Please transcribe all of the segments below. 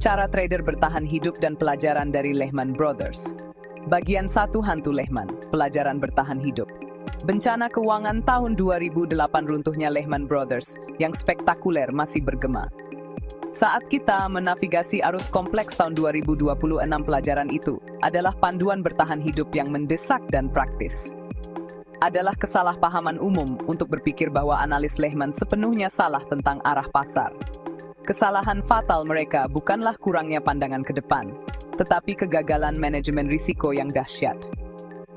Cara trader bertahan hidup dan pelajaran dari Lehman Brothers. Bagian 1, Hantu Lehman, pelajaran bertahan hidup. Bencana keuangan tahun 2008, runtuhnya Lehman Brothers yang spektakuler masih bergema. Saat kita menavigasi arus kompleks tahun 2026, pelajaran itu adalah panduan bertahan hidup yang mendesak dan praktis. Adalah kesalahpahaman umum untuk berpikir bahwa analis Lehman sepenuhnya salah tentang arah pasar. Kesalahan fatal mereka bukanlah kurangnya pandangan ke depan, tetapi kegagalan manajemen risiko yang dahsyat.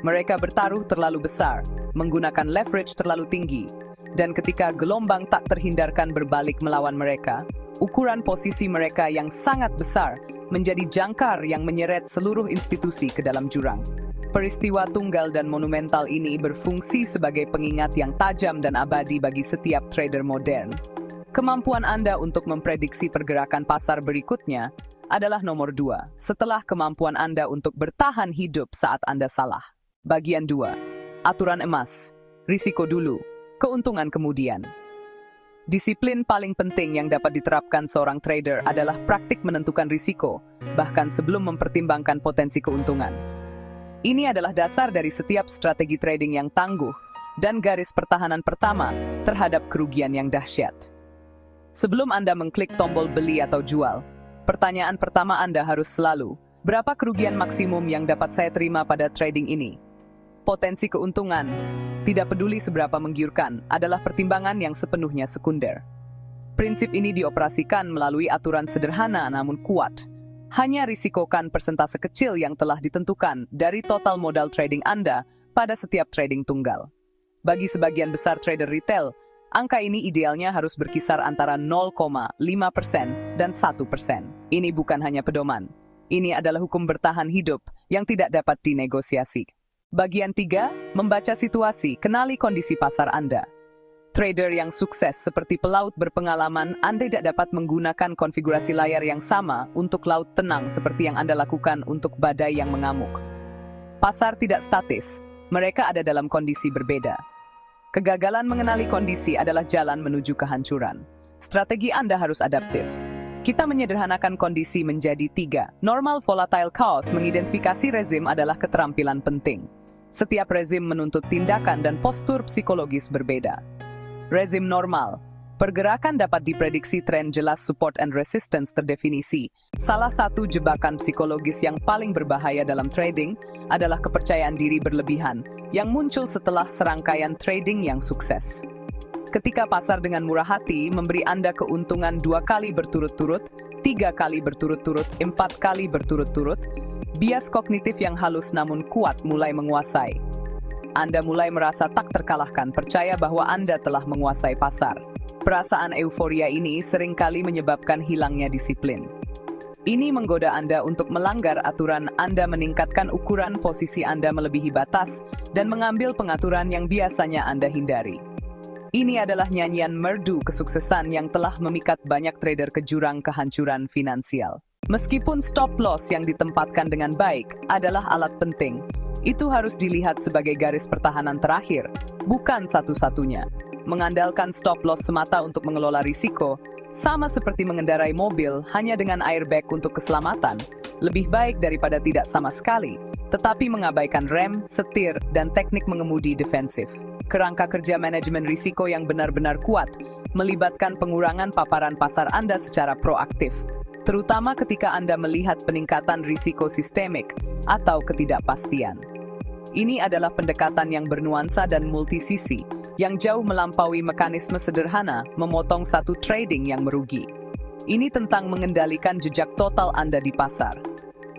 Mereka bertaruh terlalu besar, menggunakan leverage terlalu tinggi, dan ketika gelombang tak terhindarkan berbalik melawan mereka, ukuran posisi mereka yang sangat besar menjadi jangkar yang menyeret seluruh institusi ke dalam jurang. Peristiwa tunggal dan monumental ini berfungsi sebagai pengingat yang tajam dan abadi bagi setiap trader modern. Kemampuan Anda untuk memprediksi pergerakan pasar berikutnya adalah nomor 2, setelah kemampuan Anda untuk bertahan hidup saat Anda salah. Bagian 2, aturan emas, risiko dulu, keuntungan kemudian. Disiplin paling penting yang dapat diterapkan seorang trader adalah praktik menentukan risiko, bahkan sebelum mempertimbangkan potensi keuntungan. Ini adalah dasar dari setiap strategi trading yang tangguh dan garis pertahanan pertama terhadap kerugian yang dahsyat. Sebelum Anda mengklik tombol beli atau jual, pertanyaan pertama Anda harus selalu, berapa kerugian maksimum yang dapat saya terima pada trading ini? Potensi keuntungan, tidak peduli seberapa menggiurkan, adalah pertimbangan yang sepenuhnya sekunder. Prinsip ini dioperasikan melalui aturan sederhana namun kuat. Hanya risikokan persentase kecil yang telah ditentukan dari total modal trading Anda pada setiap trading tunggal. Bagi sebagian besar trader retail, angka ini idealnya harus berkisar antara 0,5% dan 1%. Ini bukan hanya pedoman. Ini adalah hukum bertahan hidup yang tidak dapat dinegosiasi. Bagian 3, membaca situasi, kenali kondisi pasar Anda. Trader yang sukses seperti pelaut berpengalaman, Anda tidak dapat menggunakan konfigurasi layar yang sama untuk laut tenang seperti yang Anda lakukan untuk badai yang mengamuk. Pasar tidak statis, mereka ada dalam kondisi berbeda. Kegagalan mengenali kondisi adalah jalan menuju kehancuran. Strategi Anda harus adaptif. Kita menyederhanakan kondisi menjadi 3. Normal volatile chaos, mengidentifikasi rezim adalah keterampilan penting. Setiap rezim menuntut tindakan dan postur psikologis berbeda. Rezim normal. Pergerakan dapat diprediksi, tren jelas, support and resistance terdefinisi. Salah satu jebakan psikologis yang paling berbahaya dalam trading adalah kepercayaan diri berlebihan yang muncul setelah serangkaian trading yang sukses. Ketika pasar dengan murah hati memberi Anda keuntungan 2 kali berturut-turut, 3 kali berturut-turut, 4 kali berturut-turut, bias kognitif yang halus namun kuat mulai menguasai. Anda mulai merasa tak terkalahkan, percaya bahwa Anda telah menguasai pasar. Perasaan euforia ini seringkali menyebabkan hilangnya disiplin. Ini menggoda Anda untuk melanggar aturan, Anda meningkatkan ukuran posisi Anda melebihi batas, dan mengambil pengaturan yang biasanya Anda hindari. Ini adalah nyanyian merdu kesuksesan yang telah memikat banyak trader ke jurang kehancuran finansial. Meskipun stop loss yang ditempatkan dengan baik adalah alat penting, itu harus dilihat sebagai garis pertahanan terakhir, bukan satu-satunya. Mengandalkan stop loss semata untuk mengelola risiko, sama seperti mengendarai mobil hanya dengan airbag untuk keselamatan, lebih baik daripada tidak sama sekali, tetapi mengabaikan rem, setir, dan teknik mengemudi defensif. Kerangka kerja manajemen risiko yang benar-benar kuat melibatkan pengurangan paparan pasar Anda secara proaktif, terutama ketika Anda melihat peningkatan risiko sistemik atau ketidakpastian. Ini adalah pendekatan yang bernuansa dan multisisi, yang jauh melampaui mekanisme sederhana memotong satu trading yang merugi. Ini tentang mengendalikan jejak total Anda di pasar.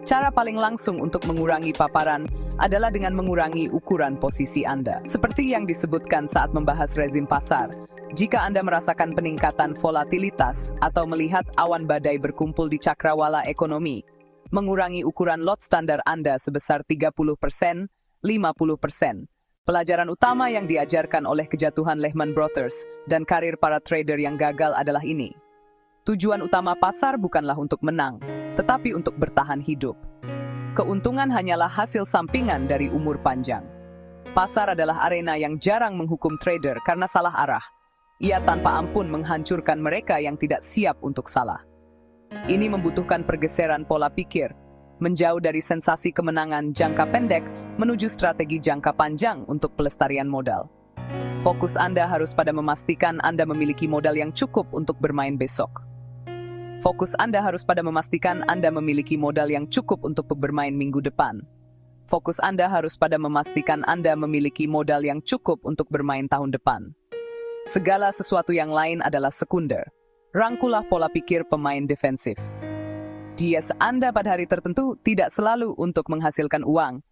Cara paling langsung untuk mengurangi paparan adalah dengan mengurangi ukuran posisi Anda. Seperti yang disebutkan saat membahas rezim pasar, jika Anda merasakan peningkatan volatilitas atau melihat awan badai berkumpul di cakrawala ekonomi, mengurangi ukuran lot standar Anda sebesar 30%, 50%. Pelajaran utama yang diajarkan oleh kejatuhan Lehman Brothers dan karir para trader yang gagal adalah ini. Tujuan utama pasar bukanlah untuk menang, tetapi untuk bertahan hidup. Keuntungan hanyalah hasil sampingan dari umur panjang. Pasar adalah arena yang jarang menghukum trader karena salah arah. Ia tanpa ampun menghancurkan mereka yang tidak siap untuk salah. Ini membutuhkan pergeseran pola pikir, menjauh dari sensasi kemenangan jangka pendek menuju strategi jangka panjang untuk pelestarian modal. Fokus Anda harus pada memastikan Anda memiliki modal yang cukup untuk bermain besok. Fokus Anda harus pada memastikan Anda memiliki modal yang cukup untuk bermain minggu depan. Fokus Anda harus pada memastikan Anda memiliki modal yang cukup untuk bermain tahun depan. Segala sesuatu yang lain adalah sekunder. Rangkulah pola pikir pemain defensif. Dias Anda pada hari tertentu tidak selalu untuk menghasilkan uang,